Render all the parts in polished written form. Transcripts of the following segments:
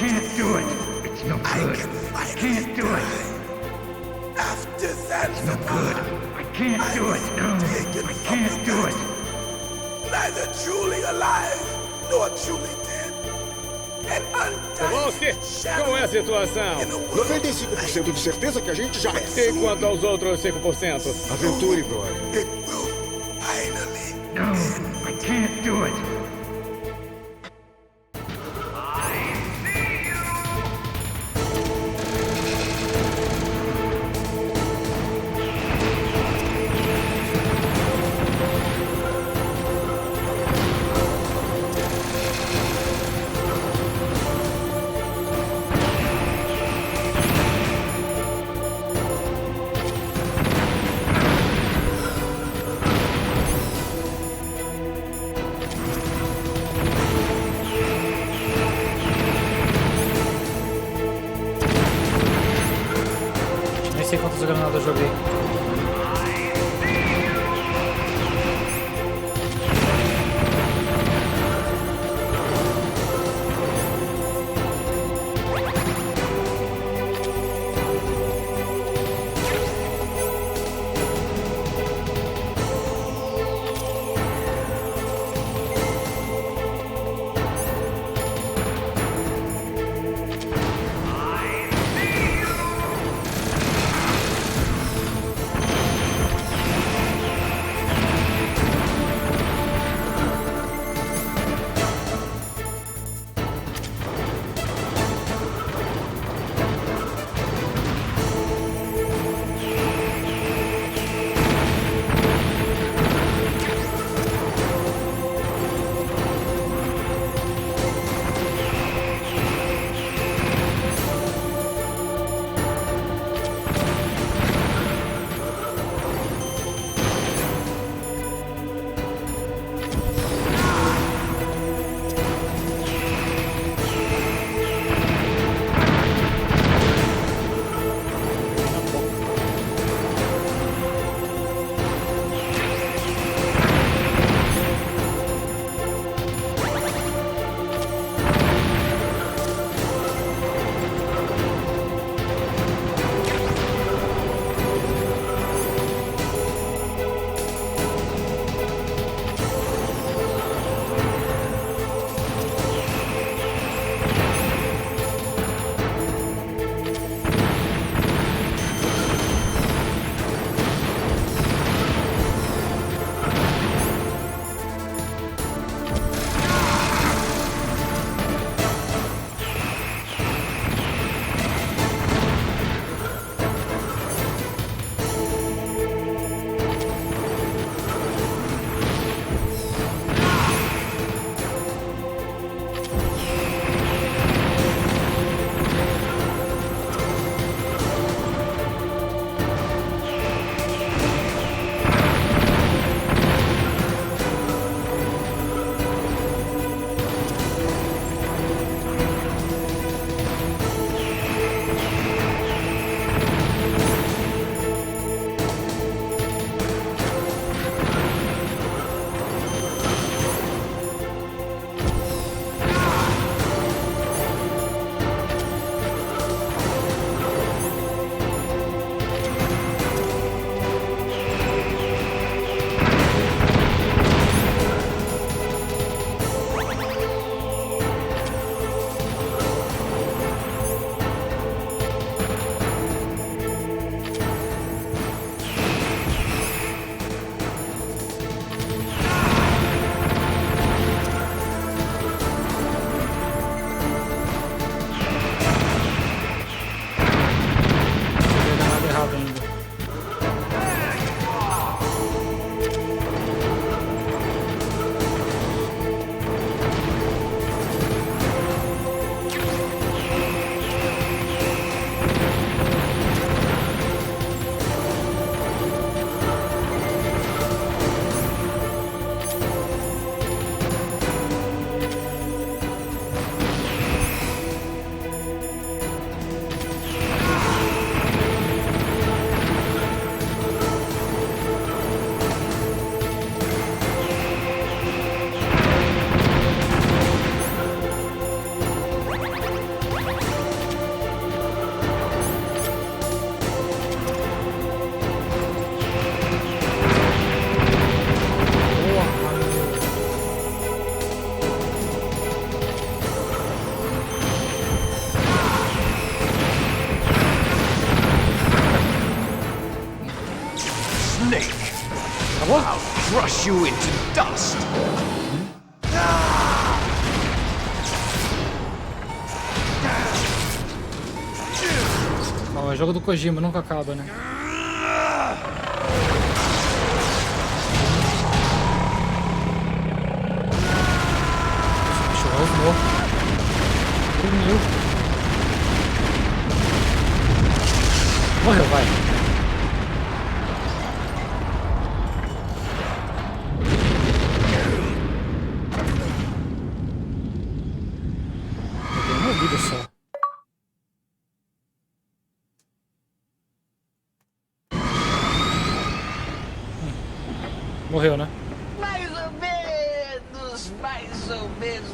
can't do it. It's no good. I can't do it. After that, It's no good. I can't do it. No, I can't do it. Neither truly alive nor truly dead. And Kowalski, qual é a situação? 95% de certeza que a gente já é. E quanto aos outros 5%? Aventure, brother. It will finally. No, I can't do it. crush you into dust. Ó, é jogo do Kojima, nunca acaba, né? Esse bicho rosnou. Sumiu. Morreu, vai. Eu tenho uma vida só. Morreu, né? Mais ou menos, mais ou menos.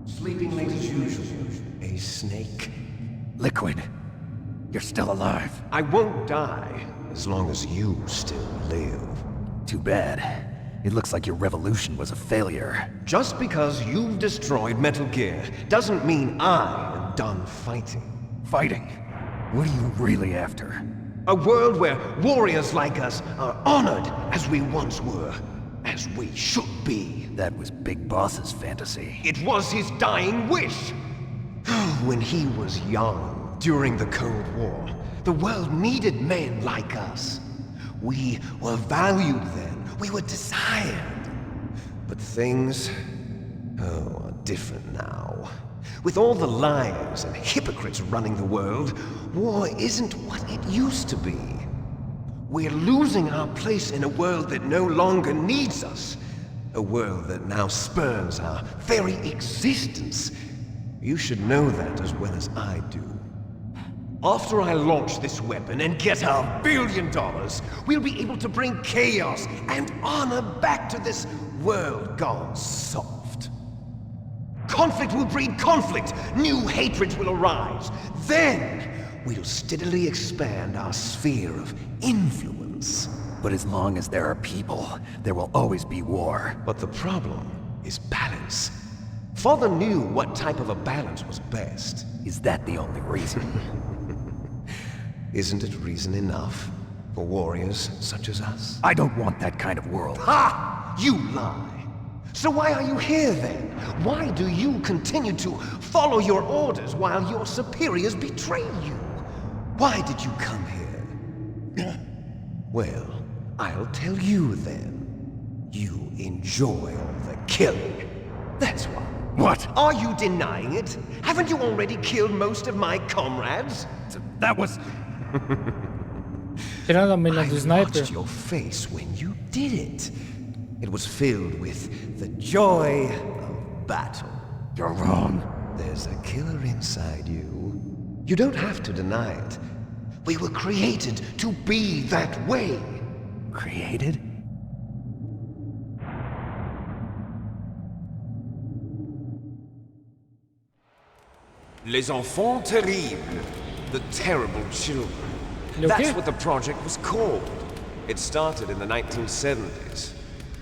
Sleeping late as usual. A snake. Liquid, you're still alive. I won't die as long as you still live. Too bad. It looks like your revolution was a failure. Just because you've destroyed Metal Gear doesn't mean I am done fighting. Fighting? What are you really after? A world where warriors like us are honored as we once were, as we should be. That was Big Boss's fantasy. It was his dying wish. When he was young, during the Cold War, the world needed men like us. We were valued then. We were desired. But things, are different now. With all the liars and hypocrites running the world, war isn't what it used to be. We're losing our place in a world that no longer needs us. A world that now spurns our very existence. You should know that as well as I do. After I launch this weapon and get our $1 billion, we'll be able to bring chaos and honor back to this world gone soft. Conflict will breed conflict. New hatreds will arise. Then, we'll steadily expand our sphere of influence. But as long as there are people, there will always be war. But the problem is balance. Father knew what type of a balance was best. Is that the only reason? Isn't it reason enough for warriors such as us? I don't want that kind of world. Ha! You lie! So why are you here then? Why do you continue to follow your orders while your superiors betray you? Why did you come here? Well, I'll tell you then. You enjoy all the killing. That's why. What? Are you denying it? Haven't you already killed most of my comrades? That was... Tirando a menina I do sniper. watched your face when you did it. It was filled with the joy of battle. You're wrong. There's a killer inside you. You don't have to deny it. We were created to be that way. Created? Les enfants terribles. The terrible children. That's what the project was called. It started in the 1970s.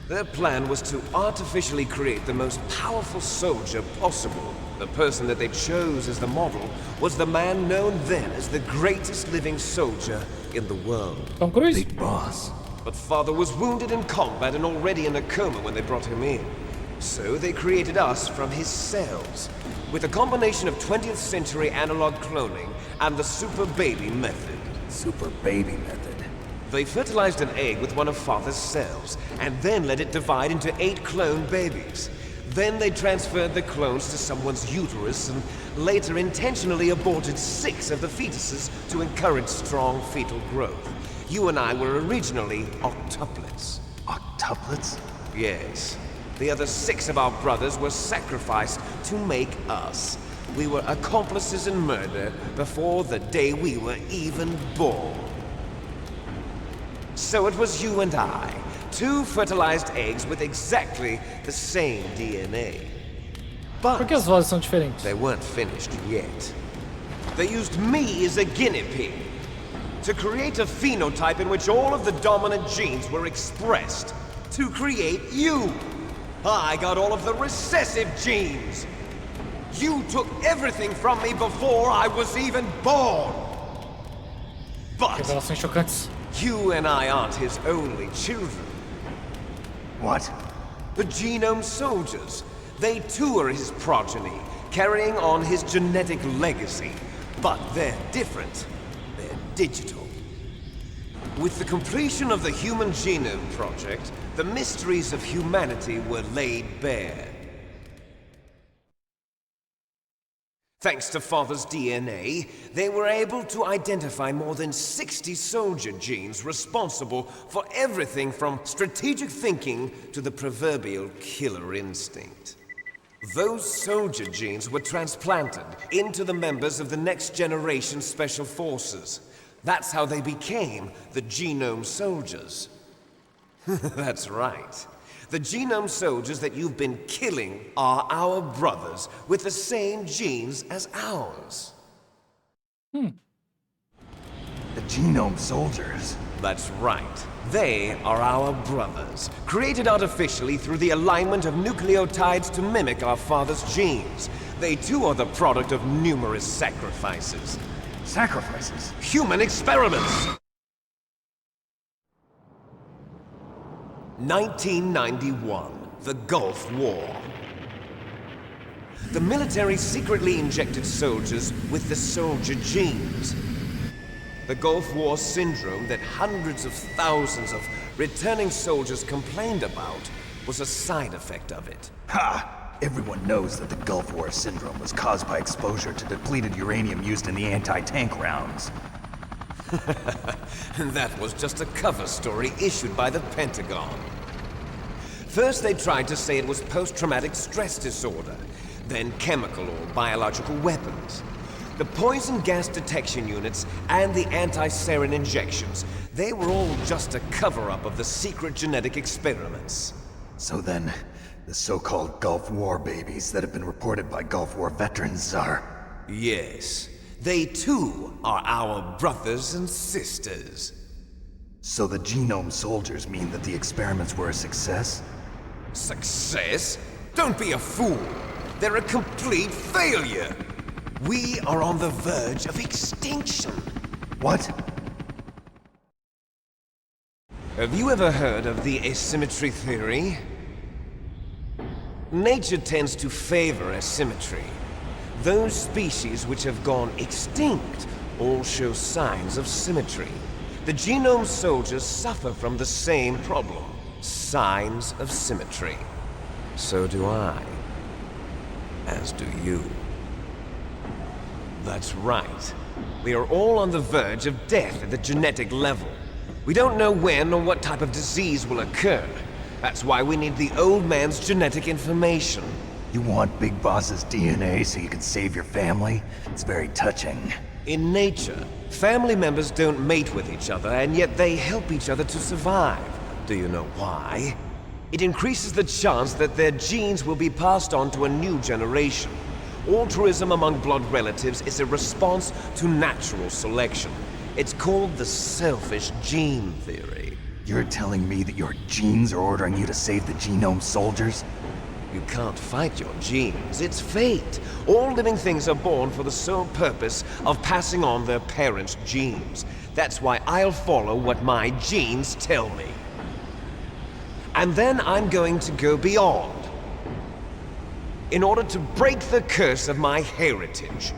Their plan was to artificially create the most powerful soldier possible. The person that they chose as the model was the man known then as the greatest living soldier in the world. Tom Cruise? Big Boss. But Father was wounded in combat and already in a coma when they brought him in. So they created us from his cells, with a combination of 20th century analog cloning and the super baby method. Super baby method. They fertilized an egg with one of Father's cells, and then let it divide into 8 clone babies. Then they transferred the clones to someone's uterus and later intentionally aborted 6 of the fetuses to encourage strong fetal growth. You and I were originally octuplets. Octuplets? Yes. The other 6 of our brothers were sacrificed to make us. We were accomplices in murder before the day we were even born. So it was you and I, 2 fertilized eggs with exactly the same DNA. Por que as But vozes são diferentes? they weren't finished yet. They used me as a guinea pig. to create a phenotype in which all of the dominant genes were expressed. To create you. I got all of the recessive genes. You took everything from me before I was even born. But Revelações chocantes. you and I aren't his only children. What? The Genome Soldiers. They too are his progeny, carrying on his genetic legacy. But they're different. They're digital. With the completion of the Human Genome Project, the mysteries of humanity were laid bare. Thanks to Father's DNA, they were able to identify more than 60 soldier genes responsible for everything from strategic thinking to the proverbial killer instinct. Those soldier genes were transplanted into the members of the next generation Special Forces. That's how they became the Genome Soldiers. That's right. The Genome Soldiers that you've been killing are our brothers with the same genes as ours. The Genome Soldiers? That's right. They are our brothers, created artificially through the alignment of nucleotides to mimic our father's genes. They too are the product of numerous sacrifices. Sacrifices? Human experiments! 1991, the Gulf War. The military secretly injected soldiers with the soldier genes. The Gulf War syndrome that hundreds of thousands of returning soldiers complained about was a side effect of it. Ha! Everyone knows that the Gulf War syndrome was caused by exposure to depleted uranium used in the anti-tank rounds. That was just a cover story issued by the Pentagon. First they tried to say it was post-traumatic stress disorder, then chemical or biological weapons. The poison gas detection units and the anti-sarin injections, they were all just a cover-up of the secret genetic experiments. So then, the so-called Gulf War babies that have been reported by Gulf War veterans are... Yes, they too are our brothers and sisters. So the Genome Soldiers mean that the experiments were a success? Success? Don't be a fool! They're a complete failure! We are on the verge of extinction. What? Have you ever heard of the asymmetry theory? Nature tends to favor asymmetry. Those species which have gone extinct all show signs of symmetry. The Genome Soldiers suffer from the same problem. Signs of symmetry. So do I. As do you. That's right. We are all on the verge of death at the genetic level. We don't know when or what type of disease will occur. That's why we need the old man's genetic information. You want Big Boss's DNA so you can save your family? It's very touching. In nature, family members don't mate with each other, and yet they help each other to survive. Do you know why? It increases the chance that their genes will be passed on to a new generation. Altruism among blood relatives is a response to natural selection. It's called the selfish gene theory. You're telling me that your genes are ordering you to save the Genome Soldiers? You can't fight your genes. It's fate. All living things are born for the sole purpose of passing on their parents' genes. That's why I'll follow what my genes tell me. And then I'm going to go beyond. In order to break the curse of my heritage.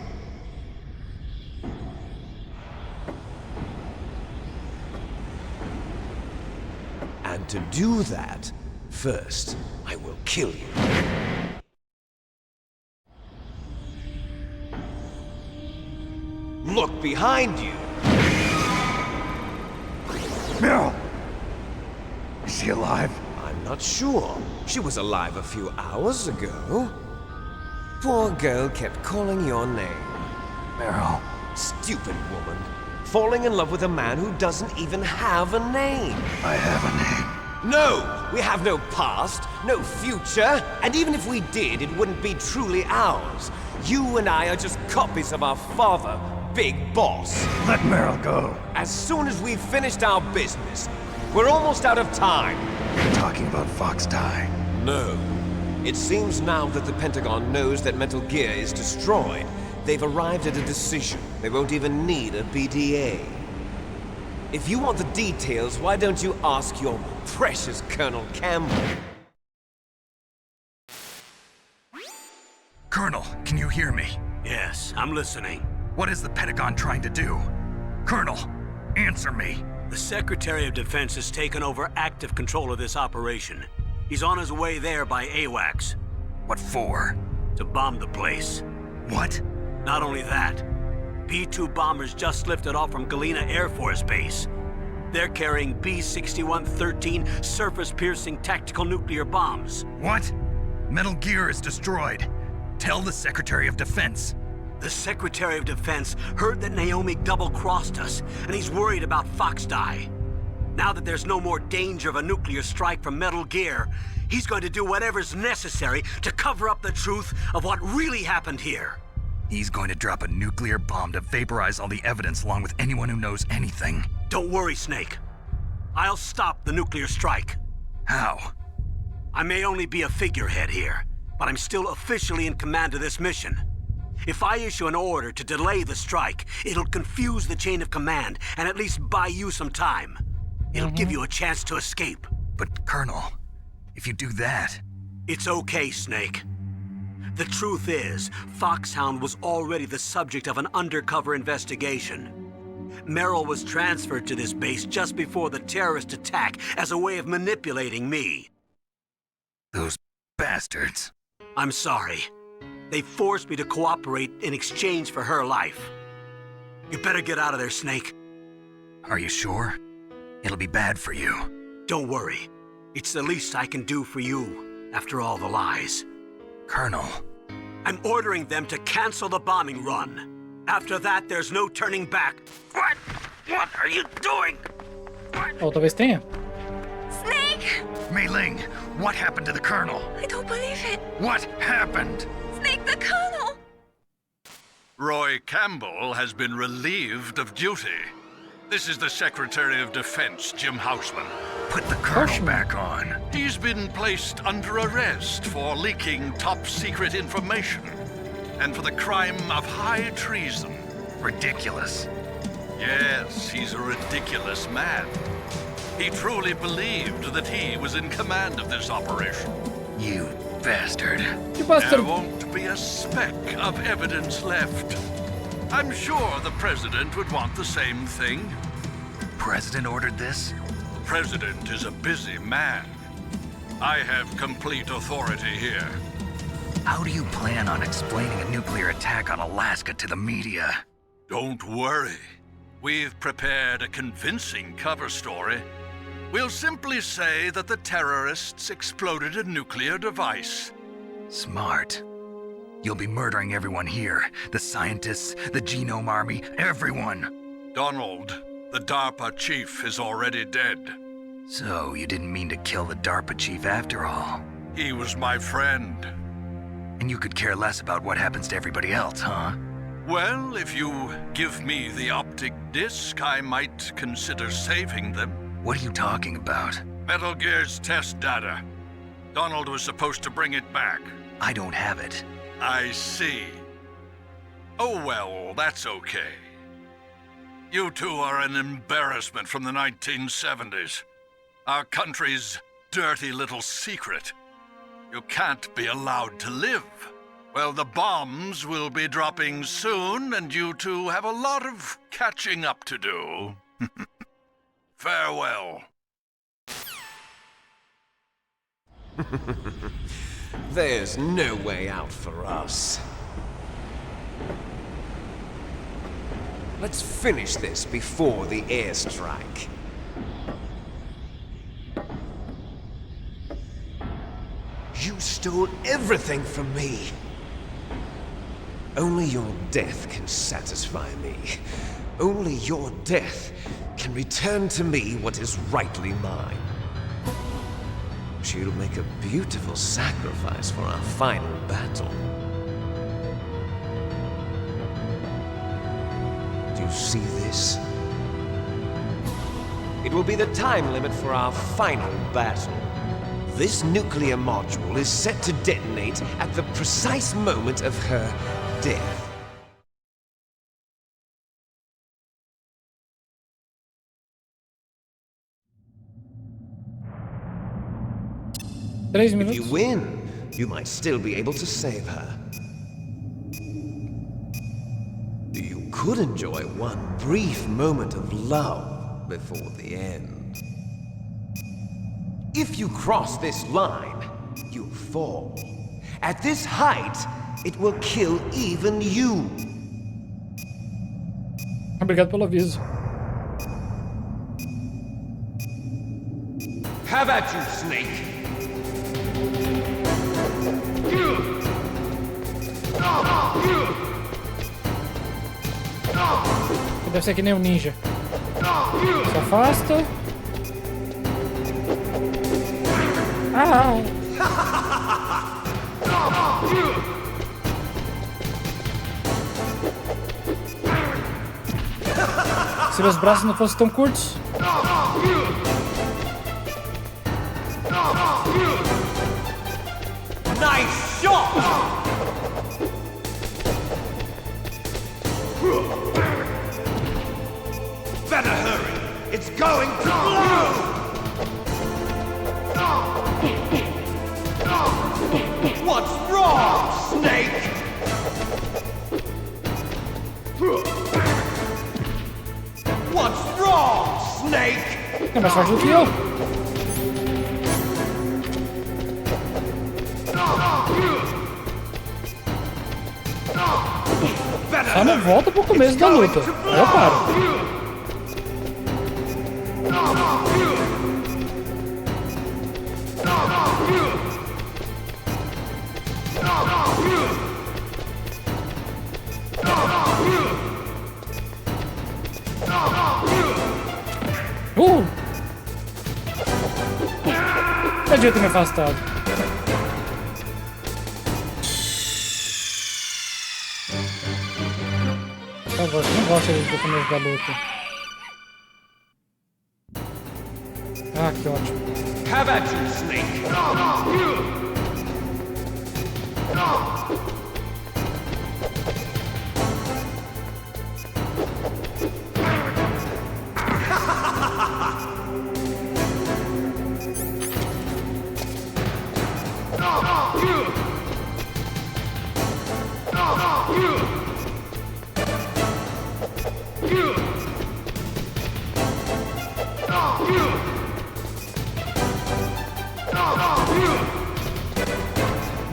And to do that, first, I will kill you. Look behind you! Meryl! Is she alive? I'm not sure. She was alive a few hours ago. Poor girl kept calling your name. Meryl. Stupid woman. Falling in love with a man who doesn't even have a name. I have a name. No! We have no past, no future, and even if we did, it wouldn't be truly ours. You and I are just copies of our father, big boss. Let Meryl go. As soon as we've finished our business, we're almost out of time. You're talking about Fox Die. No. It seems now that the Pentagon knows that Metal Gear is destroyed. They've arrived at a decision. They won't even need a BDA. If you want the details, why don't you ask your precious Colonel Campbell? Colonel, can you hear me? Yes, I'm listening. What is the Pentagon trying to do? Colonel, answer me. The Secretary of Defense has taken over active control of this operation. He's on his way there by AWACS. What for? To bomb the place. What? Not only that, B-2 bombers just lifted off from Galena Air Force Base. They're carrying B-6113 surface-piercing tactical nuclear bombs. What? Metal Gear is destroyed. Tell the Secretary of Defense. The Secretary of Defense heard that Naomi double-crossed us, and he's worried about Fox Die. Now that there's no more danger of a nuclear strike from Metal Gear, he's going to do whatever's necessary to cover up the truth of what really happened here. He's going to drop a nuclear bomb to vaporize all the evidence along with anyone who knows anything. Don't worry, Snake. I'll stop the nuclear strike. How? I may only be a figurehead here, but I'm still officially in command of this mission. If I issue an order to delay the strike, it'll confuse the chain of command and at least buy you some time. It'll give you a chance to escape. But, Colonel, if you do that... It's okay, Snake. The truth is, Foxhound was already the subject of an undercover investigation. Meryl was transferred to this base just before the terrorist attack as a way of manipulating me. Those bastards. I'm sorry. They forced me to cooperate in exchange for her life. You better get out of there, Snake. Are you sure? It'll be bad for you. Don't worry. It's the least I can do for you, after all the lies. Colonel. I'm ordering them to cancel the bombing run. After that, there's no turning back. What? What are you doing? Oh, talvez tenha. Snake! Mei Ling, what happened to the Colonel? I don't believe it. What happened? Snake, the Colonel! Roy Campbell has been relieved of duty. This is the Secretary of Defense, Jim Houseman. Put the Colonel back on. He's been placed under arrest for leaking top-secret information and for the crime of high treason. Ridiculous. Yes, he's a ridiculous man. He truly believed that he was in command of this operation. You bastard. Que bastard. There won't be a speck of evidence left. I'm sure the President would want the same thing. President ordered this? The President is a busy man. I have complete authority here. How do you plan on explaining a nuclear attack on Alaska to the media? Don't worry. We've prepared a convincing cover story. We'll simply say that the terrorists exploded a nuclear device. Smart. You'll be murdering everyone here. The scientists, the Genome Army, everyone. Donald, the DARPA chief, is already dead. So you didn't mean to kill the DARPA chief after all. He was my friend. And you could care less about what happens to everybody else, huh? Well, if you give me the optic disc, I might consider saving them. What are you talking about? Metal Gear's test data. Donald was supposed to bring it back. I don't have it. I see. Oh well, that's okay. You two are an embarrassment from the 1970s. Our country's dirty little secret. You can't be allowed to live. Well, the bombs will be dropping soon, and you two have a lot of catching up to do. Farewell. There's no way out for us. Let's finish this before the airstrike. You stole everything from me. Only your death can satisfy me. Only your death can return to me what is rightly mine. She'll make a beautiful sacrifice for our final battle. see this? It will be the time limit for our final battle. This nuclear module is set to detonate at the precise moment of her death. 3 If minutos. you win, you might still be able to save her. You could enjoy one brief moment of love before the end. If you cross this line, you fall. At this height, it will kill even you. Obrigado pelo aviso. Have at you, Snake. Deve ser que nem um ninja. Se afasta. Ah! Se meus braços não fossem tão curtos. Nice shot! Better hurry! It's going to blow! What's wrong, Snake? What's wrong, Snake? É mais forte do que eu. Só não volta pro começo da luta. Aí eu paro. Podia ter me afastado. Por favor, não gosto do começo da luta. Ah, que ótimo. Have at you, Snake.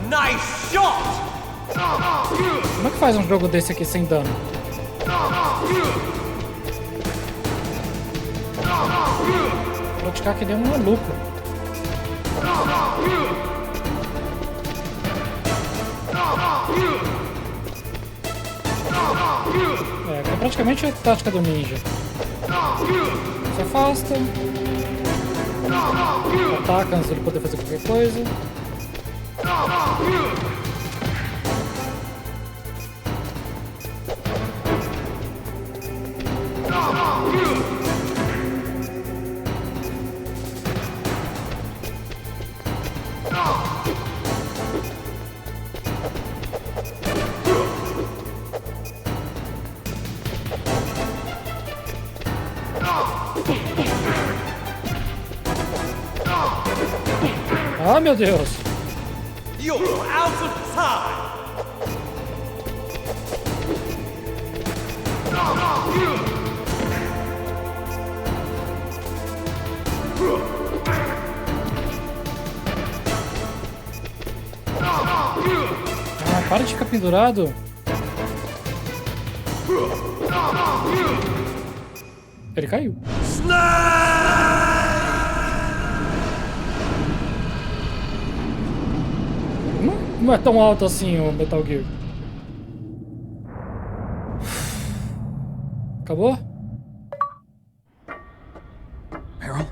Nice shot! Como é que faz um jogo desse aqui sem dano? Praticar que nem um maluco. É, que é praticamente a tática do ninja. Se afasta. Ataca antes de ele poder fazer qualquer coisa. Ah, meu Deus! You're out of time! Ah, para de ficar pendurado! Ele caiu. Não é tão alto assim o Metal Gear. Acabou? Meryl?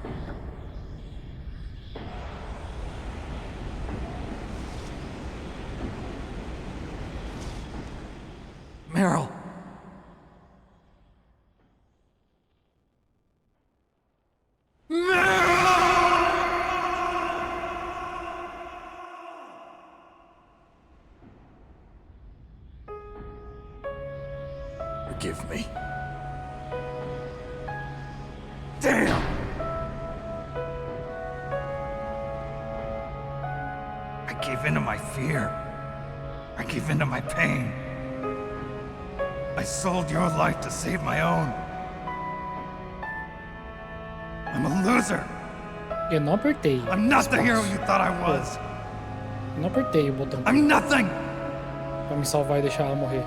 Meryl? Damn! I gave in to my fear. I gave in to my pain. I sold your life to save my own. I'm a loser. Eu não apertei. I'm not the hero you thought I was. Eu não apertei o botão I'm nothing. pra me salvar e deixar ela morrer.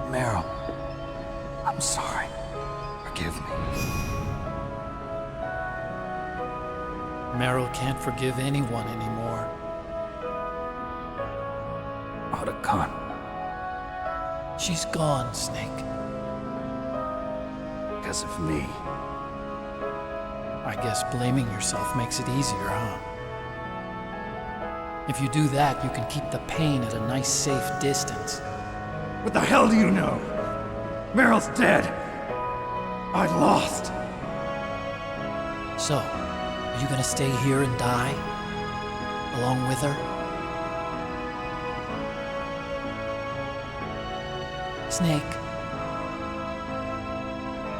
Meryl, I'm sorry. Forgive me. Meryl can't forgive anyone anymore. Otacon. She's gone, Snake. Because of me. I guess blaming yourself makes it easier, huh? If you do that, you can keep the pain at a nice, safe distance. What the hell do you know? Meryl's dead. I lost. So, are you gonna stay here and die? Along with her? Snake.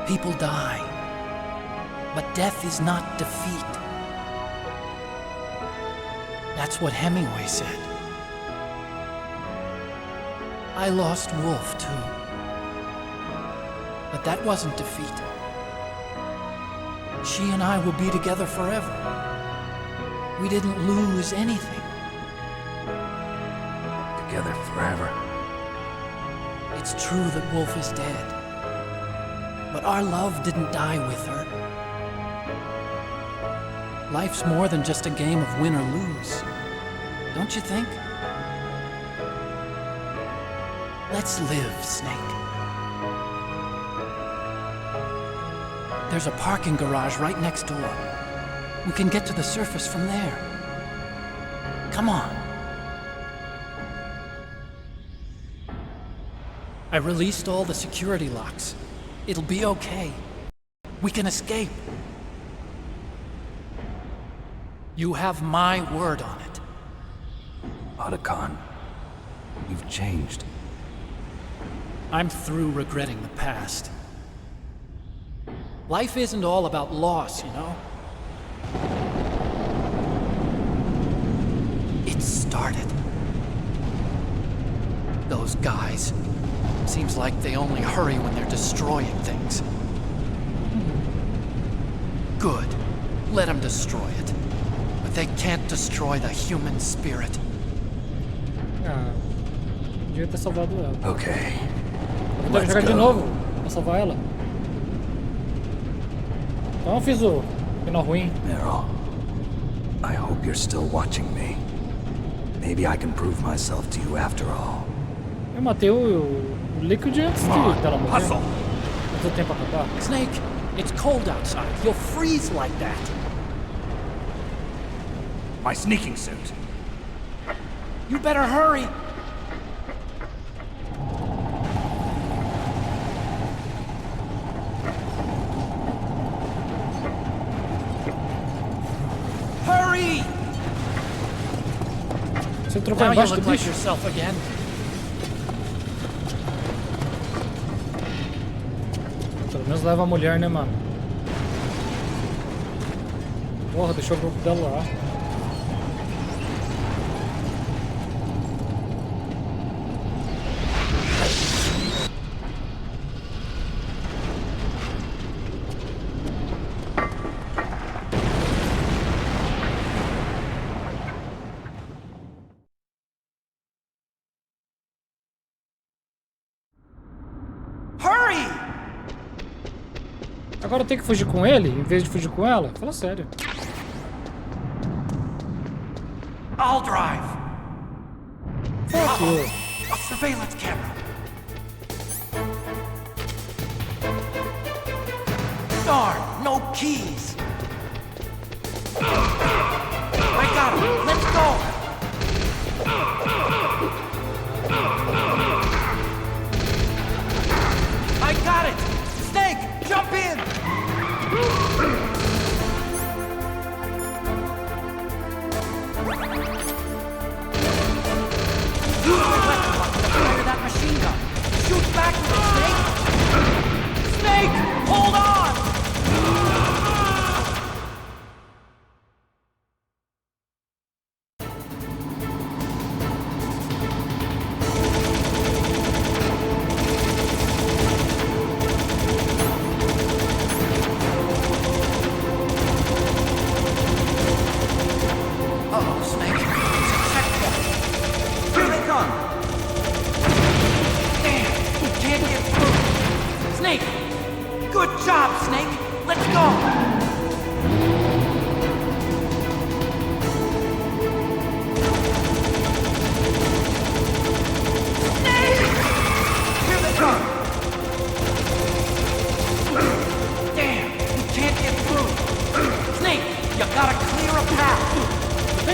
People die. But death is not defeat. That's what Hemingway said. I lost Wolf, too. But that wasn't defeat. She and I will be together forever. We didn't lose anything. Together forever. It's true that Wolf is dead. But our love didn't die with her. Life's more than just a game of win or lose. Don't you think? Let's live, Snake. There's a parking garage right next door. We can get to the surface from there. Come on. I released all the security locks. It'll be okay. We can escape. You have my word on it. Otacon, you've changed. I'm through regretting the past. Life isn't all about loss, you know? It started. Those guys. Seems like they only hurry when they're destroying things. Good. Let them destroy it. But they can't destroy the human spirit. Ah, devia ter salvado ela. Okay. Eu vou jogar de novo pra salvar ela. Então eu fiz o final ruim. Meryl, I hope you're still watching me. Maybe I can prove myself to you after all. Eu matei o Liquid antes dela morrer. Antes do tempo acabar. Snake, it's cold outside. You'll freeze like that. My sneaking suit. You better hurry. Hurry! Você trocou Now you embaixo do look like bicho? yourself again. Pelo menos leva a mulher, né, mano? Porra, deixou o grupo dela lá. Agora eu tenho que fugir com ele, em vez de fugir com ela? Fala sério. I'll drive. Fuck you. Surveillance camera. Darn, no keys. I got him. Let's go. I got it. Snake, jump in. Fire that machine gun. Shoot back with it, Snake. Snake, hold on.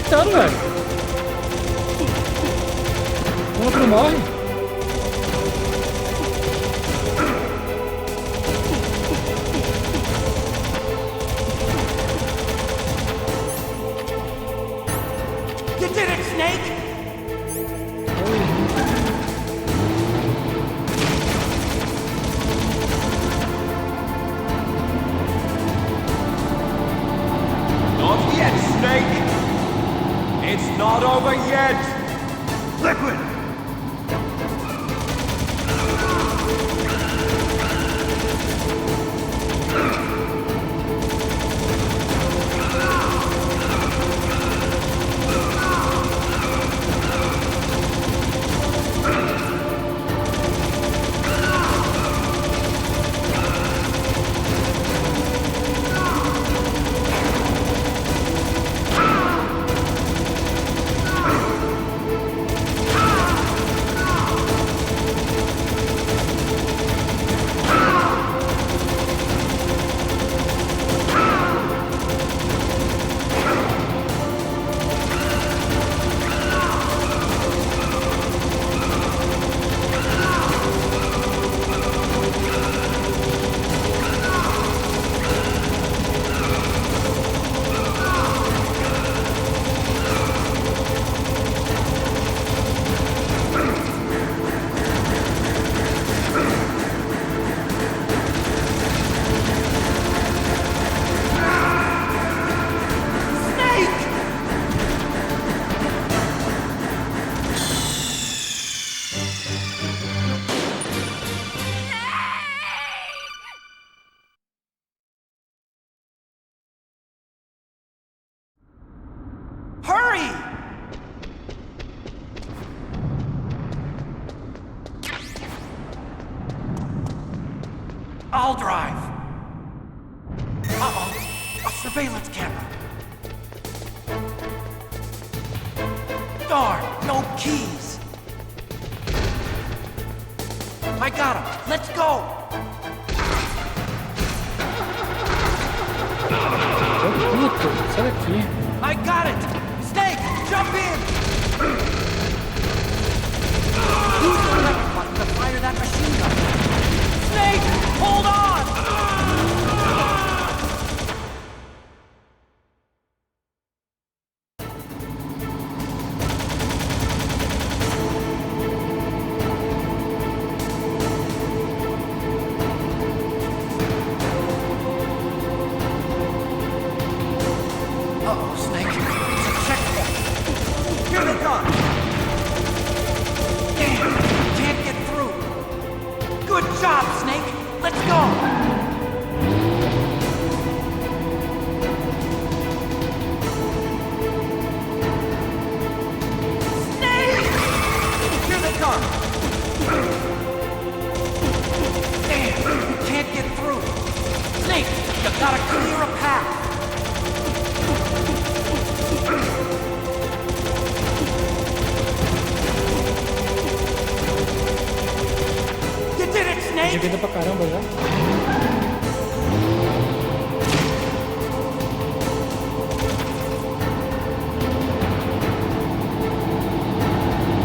gritando, velho. O outro morre. You did it, Snake! Not yet, Snake! It's not over yet! Liquid! Hurry! I'll drive. Uh-oh, a surveillance camera. Darn, no keys. I got him. Let's go. Tô puto. Sai daqui. I got it. Snake, jump in. Use the left button to fire that machine gun. Snake, hold on. Uh-oh, Snake. It's a checkpoint. Here they come. Damn, can't get through. Good job, Snake. Let's go. Snake! Here they come. Damn, you can't get through. Snake, you gotta clear a path. You did it, Snake! De vida pra caramba já.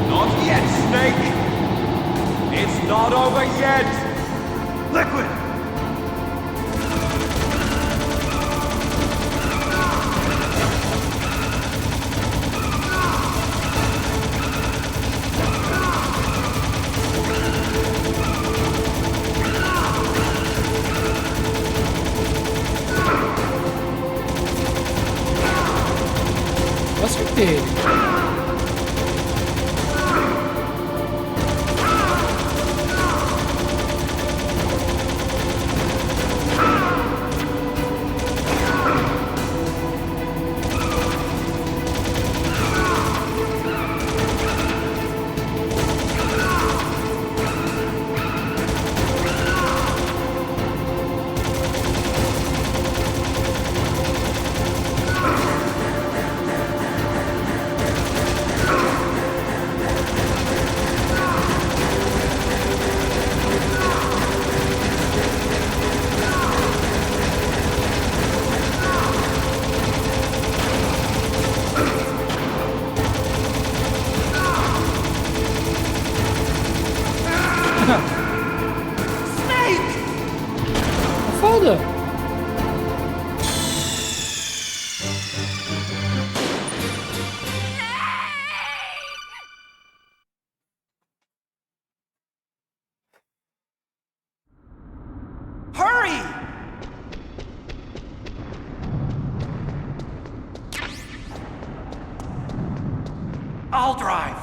Not yet, Snake! It's not over yet! Liquid! Eu acertei ele. I'll drive.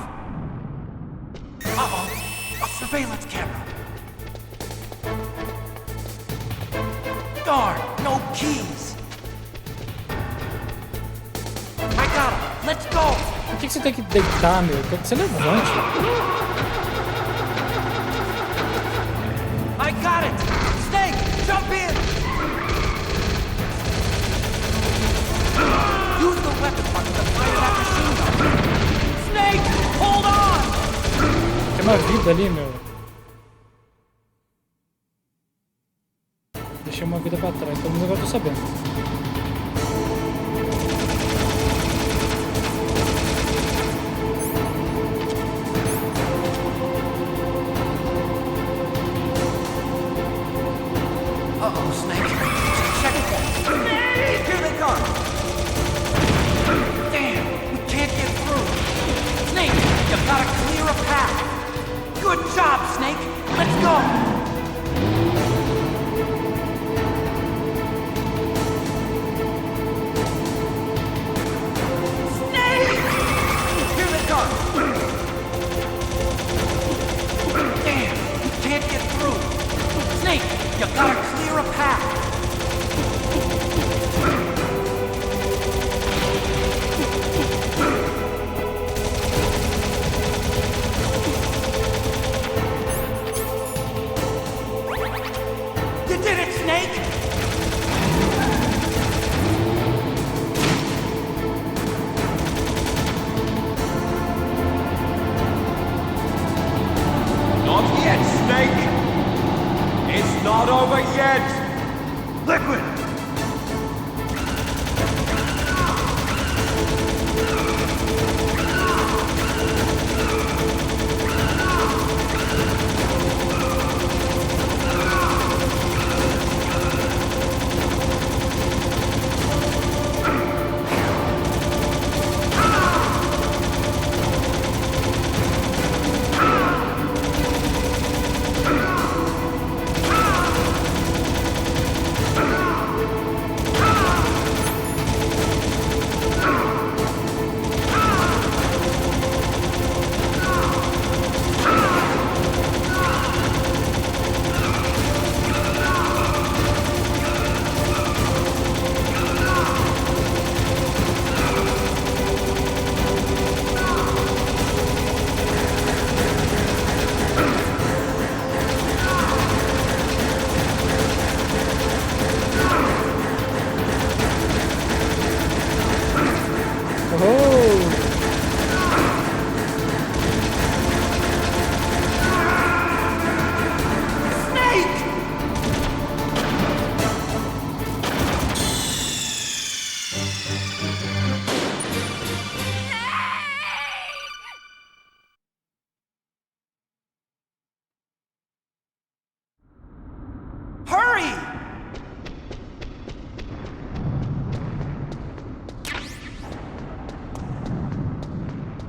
Uh-oh, a surveillance camera. Darn, no keys. I got him. Let's go. Por que você tem que deitar, meu? Quer que você levante. I got it. Snake, jump in. Use the weapon button to fire that machine gun. Snake, hold on. Tem uma vida ali, meu. Deixei uma vida pra trás, pelo menos agora eu tô sabendo. Uh-oh, Snake. Check it out. Snake! Here they come. Damn, we can't get through. Snake, you gotta clear a path. Good job, Snake. Let's go. Snake, you gotta clear a path. You did it, Snake! Not yet, Snake! It's not over yet! Liquid! Hurry!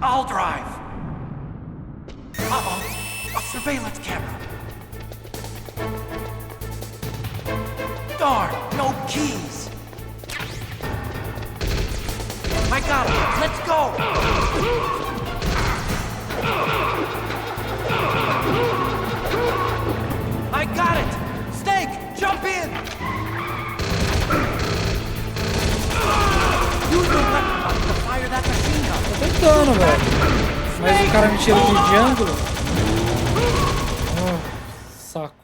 I'll drive. Uh-oh, a surveillance camera. Darn, no keys. I got it. Let's go. I got it. Snake, jump in. Use the weapon button to fire that machine gun. Tô tentando, velho. Mas o cara me tira de ângulo. Saco.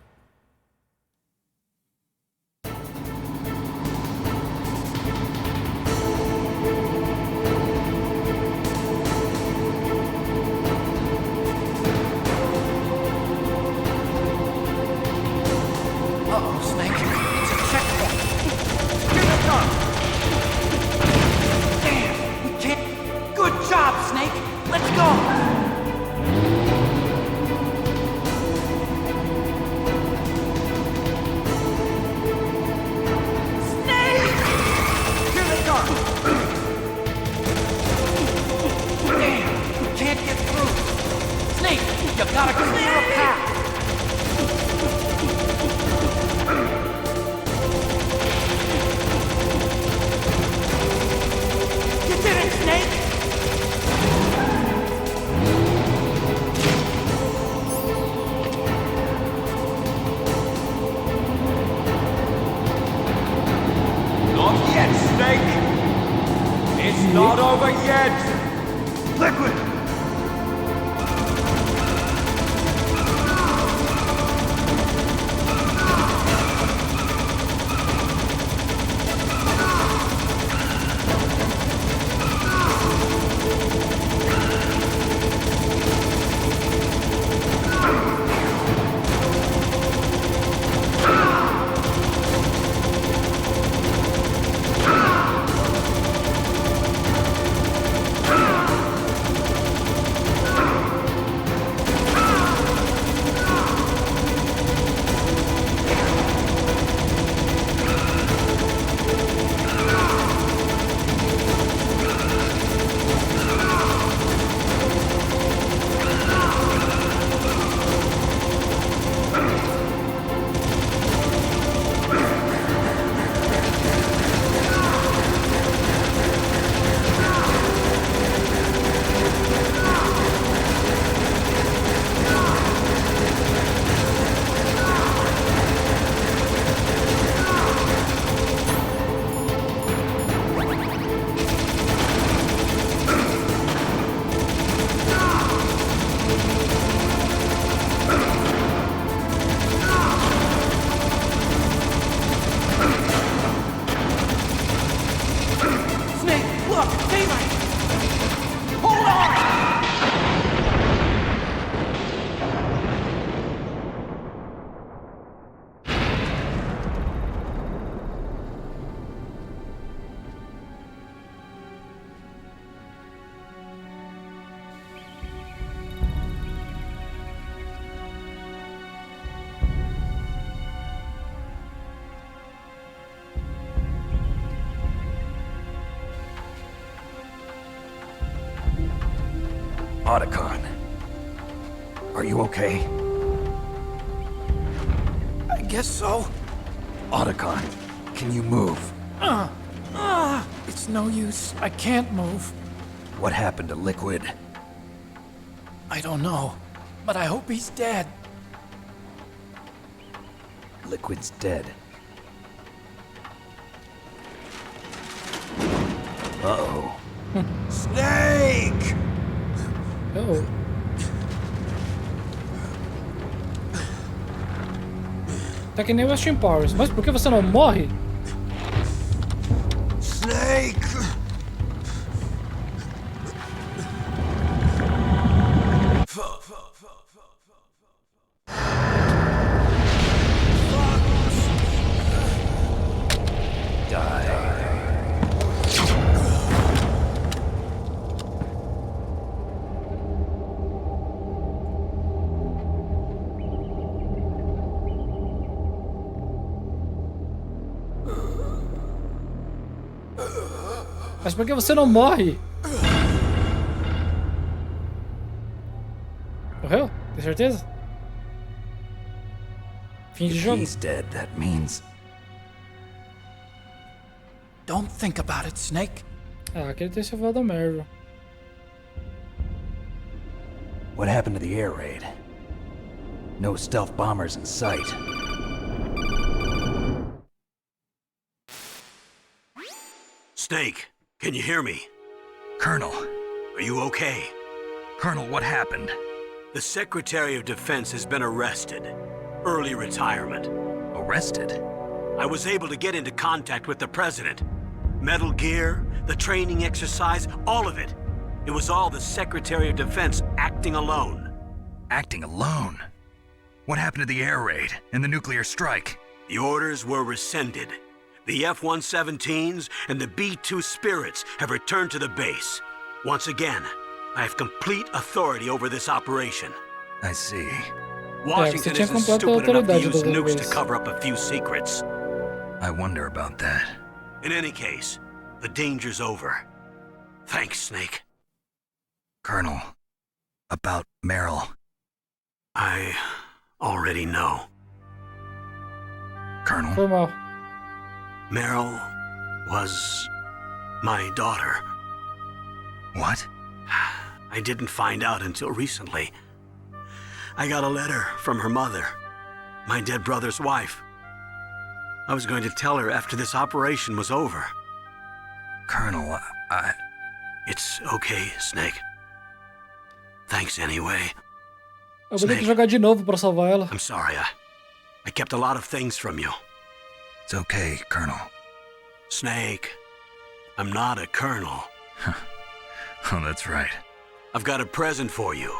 Uh-oh, Snake. It's a checkpoint. Here they come. Damn, we can't... Good job, Snake. Let's go. Not yet, Snake! It's not over yet! Liquid! Otacon. Are you okay? I guess so. Otacon, can you move? It's no use. I can't move. What happened to Liquid? I don't know, but I hope he's dead. Liquid's dead. Uh-oh. Snake! Oh. Tá que nem o Austin Powers. Mas por que você não morre? Snake! Mas por que você não morre? Morreu? Tem certeza? Fim de jogo. He's dead, that means... Don't think about it, Snake. Ah, que ele tem salvado a Marvel. What happened to the air raid? No stealth bombers in sight. Snake, can you hear me? Colonel. Are you okay? Colonel, what happened? The Secretary of Defense has been arrested. Early retirement. Arrested? I was able to get into contact with the President. Metal Gear, the training exercise, all of it. It was all the Secretary of Defense acting alone. Acting alone? What happened to the air raid and the nuclear strike? The orders were rescinded. The F-117s and the B-2 Spirits have returned to the base. Once again, I have complete authority over this operation. I see. Washington isn't stupid enough to use nukes to cover up a few secrets. I wonder about that. In any case, the danger's over. Thanks, Snake. Colonel, about Meryl. I already know. Colonel? Foi mal. Meryl was my daughter. What? I didn't find out until recently. I got a letter from her mother, my dead brother's wife. I was going to tell her after this operation was over. Colonel, It's okay, Snake. Thanks anyway. Eu vou ter que jogar de novo pra salvar ela. I'm sorry, I kept a lot of things from you. It's okay, Colonel. Snake, I'm not a colonel. Oh, that's right. I've got a present for you.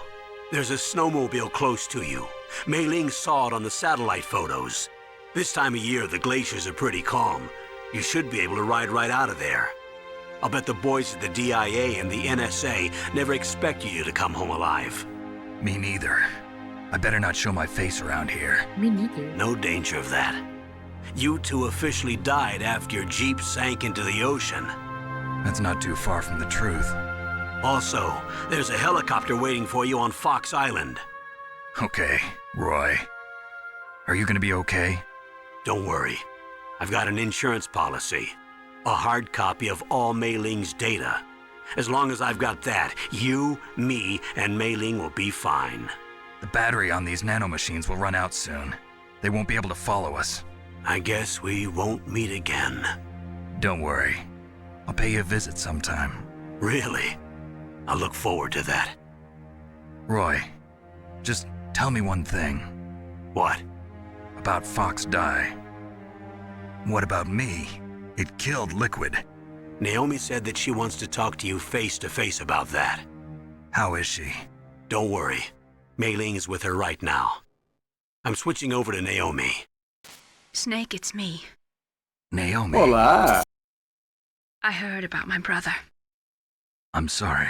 There's a snowmobile close to you. Mei Ling saw it on the satellite photos. This time of year, the glaciers are pretty calm. You should be able to ride right out of there. I'll bet the boys at the DIA and the NSA never expect you to come home alive. Me neither. I better not show my face around here. Me neither. No danger of that. You two officially died after your Jeep sank into the ocean. That's not too far from the truth. Also, there's a helicopter waiting for you on Fox Island. Okay, Roy. Are you gonna be okay? Don't worry. I've got an insurance policy. A hard copy of all Mei Ling's data. As long as I've got that, you, me, and Mei Ling will be fine. The battery on these nanomachines will run out soon. They won't be able to follow us. I guess we won't meet again. Don't worry. I'll pay you a visit sometime. Really? I look forward to that. Roy, just tell me one thing. What? About Fox Die. What about me? It killed Liquid. Naomi said that she wants to talk to you face to face about that. How is she? Don't worry. Mei Ling is with her right now. I'm switching over to Naomi. Snake, it's me. Naomi. Olá! I heard about my brother. I'm sorry.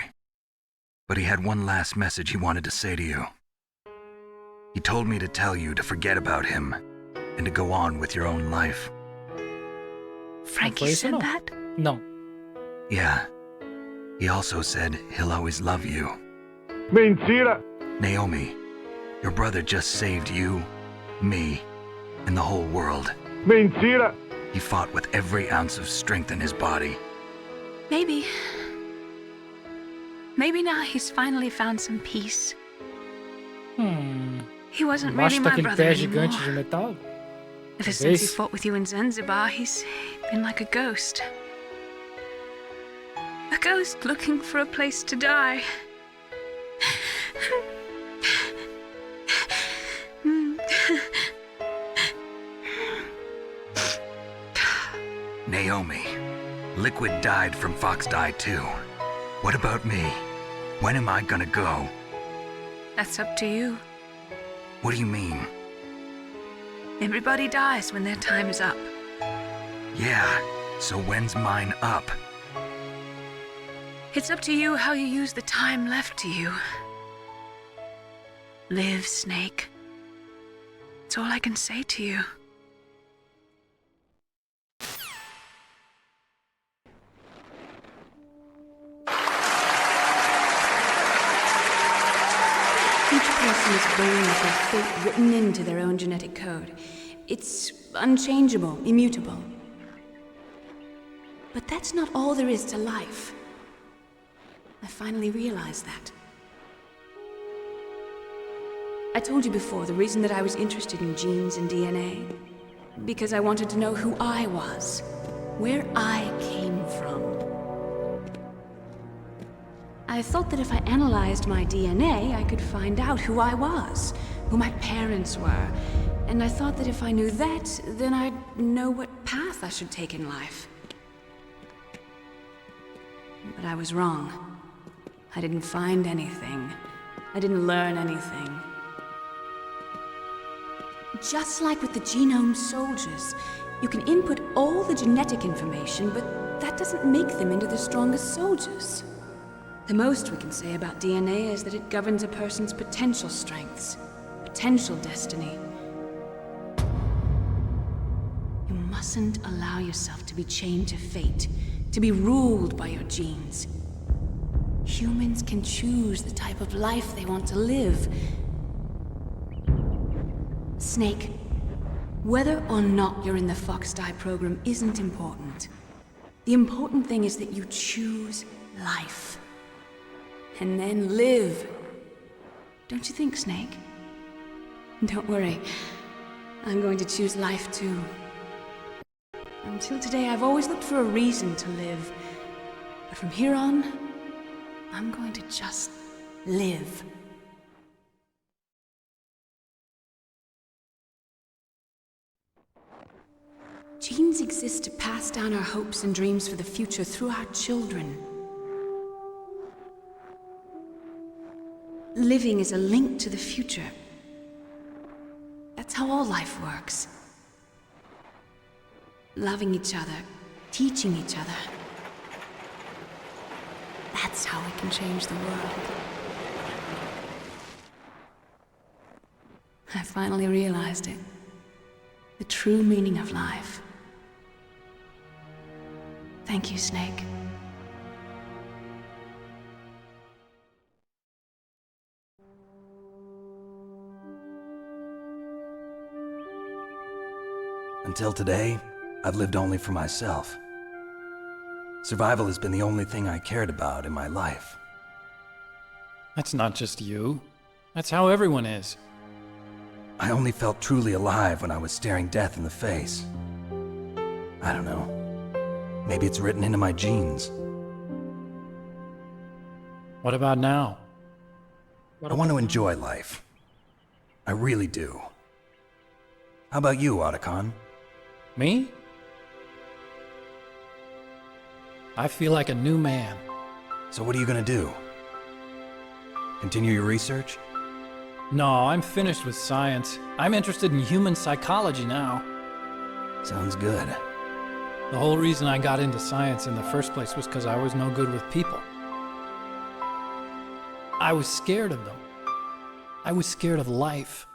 But he had one last message he wanted to say to you. He told me to tell you to forget about him and to go on with your own life. Frankie said that? No. Yeah. He also said he'll always love you. Mentira! Naomi, your brother just saved you, me, and the whole world. Mentira! He fought with every ounce of strength in his body. Maybe. Maybe now he's finally found some peace. He wasn't really Embaixo my daquele brother pé anymore. gigante de metal? Ever since he Talvez. fought with you in Zanzibar, he's been like a ghost. A ghost looking for a place to die. Naomi, Liquid died from Fox Die too. What about me? When am I gonna go? That's up to you. What do you mean? Everybody dies when their time is up. Yeah, so when's mine up? It's up to you how you use the time left to you. Live, Snake. That's all I can say to you. Each person is born with their fate written into their own genetic code. It's unchangeable, immutable. But that's not all there is to life. I finally realized that. I told you before the reason that I was interested in genes and DNA. Because I wanted to know who I was, where I came from. I thought that if I analyzed my DNA, I could find out who I was, who my parents were. And I thought that if I knew that, then I'd know what path I should take in life. But I was wrong. I didn't find anything. I didn't learn anything. Just like with the genome soldiers, you can input all the genetic information, but that doesn't make them into the strongest soldiers. The most we can say about DNA is that it governs a person's potential strengths, potential destiny. You mustn't allow yourself to be chained to fate, to be ruled by your genes. Humans can choose the type of life they want to live. Snake, whether or not you're in the Fox Die program isn't important. The important thing is that you choose life. And then live. Don't you think, Snake? Don't worry. I'm going to choose life too. Until today, I've always looked for a reason to live. But from here on, I'm going to just live. Genes exist to pass down our hopes and dreams for the future through our children. Living is a link to the future. That's how all life works. Loving each other, teaching each other. That's how we can change the world. I finally realized it. The true meaning of life. Thank you, Snake. Until today, I've lived only for myself. Survival has been the only thing I cared about in my life. That's not just you. That's how everyone is. I only felt truly alive when I was staring death in the face. I don't know. Maybe it's written into my genes. What about now? I want to enjoy life. I really do. How about you, Otacon? Me? I feel like a new man. So what are you gonna do? Continue your research? No, I'm finished with science. I'm interested in human psychology now. Sounds good. The whole reason I got into science in the first place was because I was no good with people. I was scared of them. I was scared of life.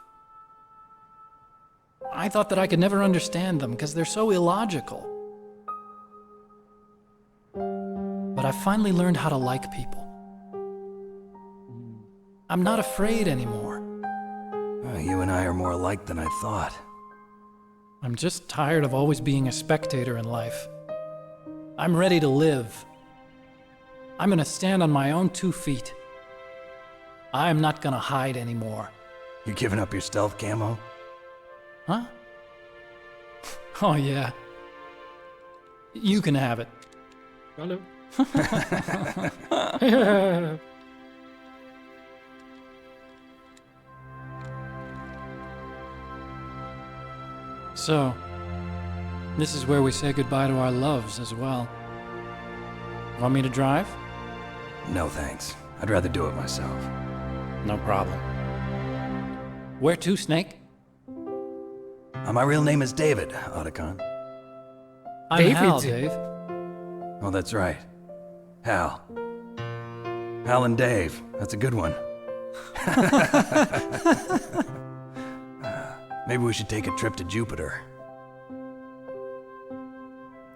I thought that I could never understand them because they're so illogical. But I finally learned how to like people. I'm not afraid anymore. You and I are more alike than I thought. I'm just tired of always being a spectator in life. I'm ready to live. I'm gonna stand on my own 2 feet. I'm not gonna hide anymore. You giving up your stealth camo? Huh? Oh yeah. You can have it. Valeu. So, this is where we say goodbye to our loves as well. Want me to drive? No thanks. I'd rather do it myself. No problem. Where to, Snake? My real name is David, Otacon. I'm David. Hal, Dave. Oh, that's right. Hal. Hal and Dave. That's a good one. Maybe we should take a trip to Jupiter.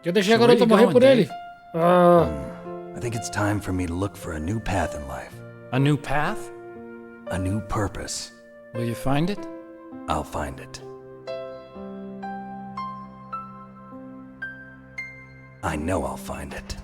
Eu deixei a So where garota you morrer going, por ele. Dave? I think it's time for me to look for a new path in life. A new path? A new purpose. Will you find it? I'll find it. I know I'll find it.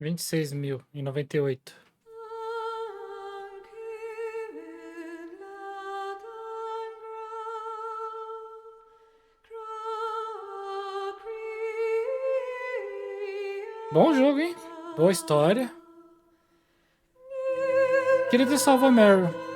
$26.098. Bom jogo, hein? Boa história. Queria ter salvo a Meryl.